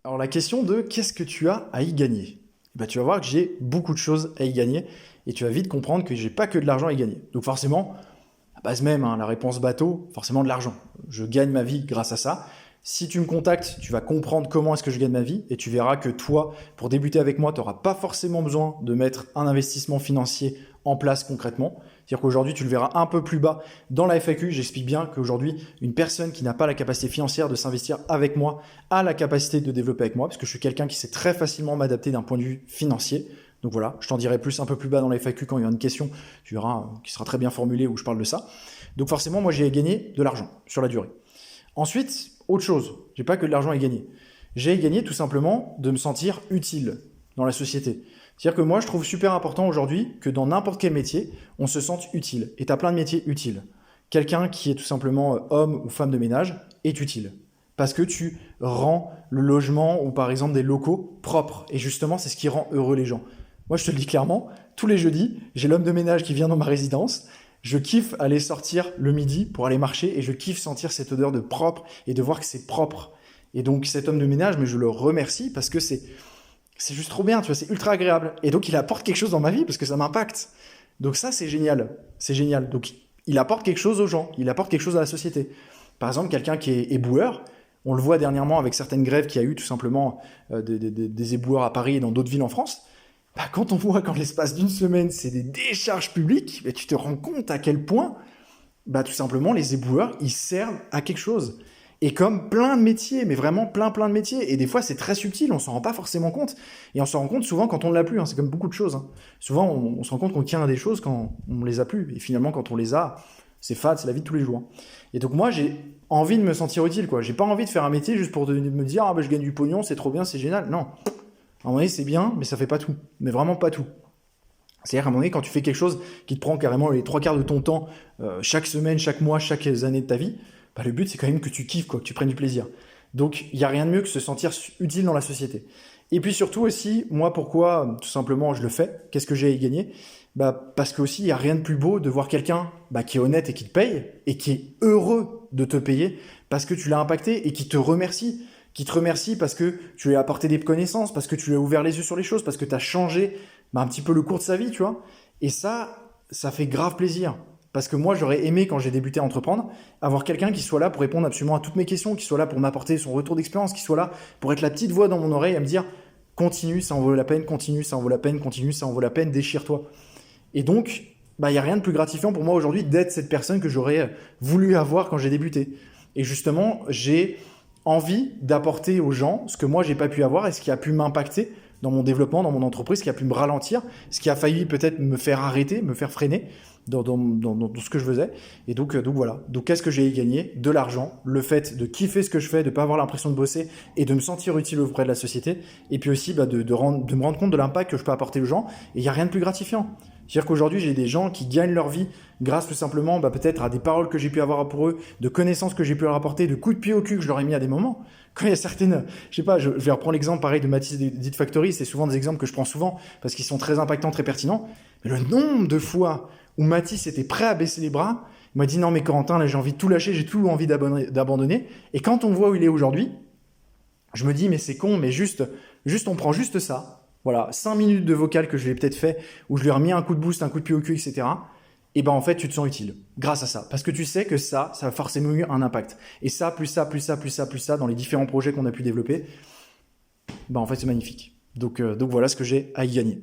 Alors la question de qu'est-ce que tu as à y gagner? Tu vas voir que j'ai beaucoup de choses à y gagner et tu vas vite comprendre que j'ai pas que de l'argent à y gagner. Donc forcément, à base même, hein, la réponse bateau, forcément de l'argent. Je gagne ma vie grâce à ça. Si tu me contactes, tu vas comprendre comment est-ce que je gagne ma vie et tu verras que toi, pour débuter avec moi, tu n'auras pas forcément besoin de mettre un investissement financier en place concrètement. C'est-à-dire qu'aujourd'hui, tu le verras un peu plus bas dans la FAQ. J'explique bien qu'aujourd'hui, une personne qui n'a pas la capacité financière de s'investir avec moi a la capacité de développer avec moi parce que je suis quelqu'un qui sait très facilement m'adapter d'un point de vue financier. Donc voilà, je t'en dirai plus un peu plus bas dans la FAQ quand il y aura une question, tu verras, qui sera très bien formulée où je parle de ça. Donc forcément, moi, j'ai gagné de l'argent sur la durée. Ensuite, autre chose, j'ai pas que de l'argent à gagner. J'ai gagné tout simplement de me sentir utile dans la société. C'est-à-dire que moi, je trouve super important aujourd'hui que dans n'importe quel métier, on se sente utile. Et tu as plein de métiers utiles. Quelqu'un qui est tout simplement homme ou femme de ménage est utile. Parce que tu rends le logement ou par exemple des locaux propres. Et justement, c'est ce qui rend heureux les gens. Moi, je te le dis clairement, tous les jeudis, j'ai l'homme de ménage qui vient dans ma résidence. Je kiffe aller sortir le midi pour aller marcher et je kiffe sentir cette odeur de propre et de voir que c'est propre. Et donc cet homme de ménage, mais je le remercie parce que c'est juste trop bien, tu vois, c'est ultra agréable. Et donc il apporte quelque chose dans ma vie parce que ça m'impacte. Donc ça, c'est génial. C'est génial. Donc il apporte quelque chose aux gens, il apporte quelque chose à la société. Par exemple, quelqu'un qui est éboueur, on le voit dernièrement avec certaines grèves qu'il y a eu tout simplement des éboueurs à Paris et dans d'autres villes en France. Quand on voit qu'en l'espace d'une semaine, c'est des décharges publiques, tu te rends compte à quel point, tout simplement, les éboueurs, ils servent à quelque chose. Et comme plein de métiers, mais vraiment plein de métiers. Et des fois, c'est très subtil, on s'en rend pas forcément compte. Et on s'en rend compte souvent quand on ne l'a plus, hein. C'est comme beaucoup de choses, hein. Souvent, on se rend compte qu'on tient à des choses quand on ne les a plus. Et finalement, quand on les a, c'est fade, c'est la vie de tous les jours. Et donc moi, j'ai envie de me sentir utile, quoi. J'ai pas envie de faire un métier juste pour me dire, je gagne du pognon, c'est trop bien, c'est génial. Non. À un moment donné, c'est bien, mais ça fait pas tout. Mais vraiment pas tout. C'est-à-dire qu'à un moment donné, quand tu fais quelque chose qui te prend carrément les 3/4 de ton temps, chaque semaine, chaque mois, chaque année de ta vie, le but, c'est quand même que tu kiffes, quoi, que tu prennes du plaisir. Donc, il n'y a rien de mieux que se sentir utile dans la société. Et puis surtout aussi, moi, pourquoi tout simplement je le fais? Qu'est-ce que j'ai à y gagner? Parce que aussi, il n'y a rien de plus beau de voir quelqu'un qui est honnête et qui te paye, et qui est heureux de te payer, parce que tu l'as impacté et qui te remercie. Qui te remercie parce que tu lui as apporté des connaissances, parce que tu lui as ouvert les yeux sur les choses, parce que tu as changé un petit peu le cours de sa vie, tu vois. Et ça fait grave plaisir. Parce que moi, j'aurais aimé, quand j'ai débuté à entreprendre, avoir quelqu'un qui soit là pour répondre absolument à toutes mes questions, qui soit là pour m'apporter son retour d'expérience, qui soit là pour être la petite voix dans mon oreille à me dire « Continue, ça en vaut la peine, continue, ça en vaut la peine, continue, ça en vaut la peine, déchire-toi. » Et donc, il n'y a rien de plus gratifiant pour moi aujourd'hui d'être cette personne que j'aurais voulu avoir quand j'ai débuté. Et justement, j'ai envie d'apporter aux gens ce que moi j'ai pas pu avoir et ce qui a pu m'impacter dans mon développement, dans mon entreprise, ce qui a pu me ralentir, ce qui a failli peut-être me faire arrêter, me faire freiner dans ce que je faisais. Et donc voilà. Donc qu'est-ce que j'ai y gagné? De l'argent, le fait de kiffer ce que je fais, de pas avoir l'impression de bosser et de me sentir utile auprès de la société. Et puis aussi de me rendre compte de l'impact que je peux apporter aux gens. Et il n'y a rien de plus gratifiant. C'est-à-dire qu'aujourd'hui, j'ai des gens qui gagnent leur vie grâce tout simplement peut-être à des paroles que j'ai pu avoir pour eux, de connaissances que j'ai pu leur apporter, de coups de pied au cul que je leur ai mis à des moments. Quand il y a certaines, je sais pas, je vais reprendre l'exemple pareil de Mathis d'It Factory, c'est souvent des exemples que je prends souvent parce qu'ils sont très impactants, très pertinents. Mais le nombre de fois où Mathis était prêt à baisser les bras, il m'a dit non mais Corentin, là j'ai envie de tout lâcher, j'ai tout envie d'abandonner. Et quand on voit où il est aujourd'hui, je me dis mais c'est con, mais juste on prend juste ça. Voilà, 5 minutes de vocal que je lui ai peut-être fait, où je lui ai remis un coup de boost, un coup de pied au cul, etc. Et en fait, tu te sens utile grâce à ça. Parce que tu sais que ça va forcément eu un impact. Et ça, plus ça, dans les différents projets qu'on a pu développer, en fait, c'est magnifique. Donc voilà ce que j'ai à y gagner.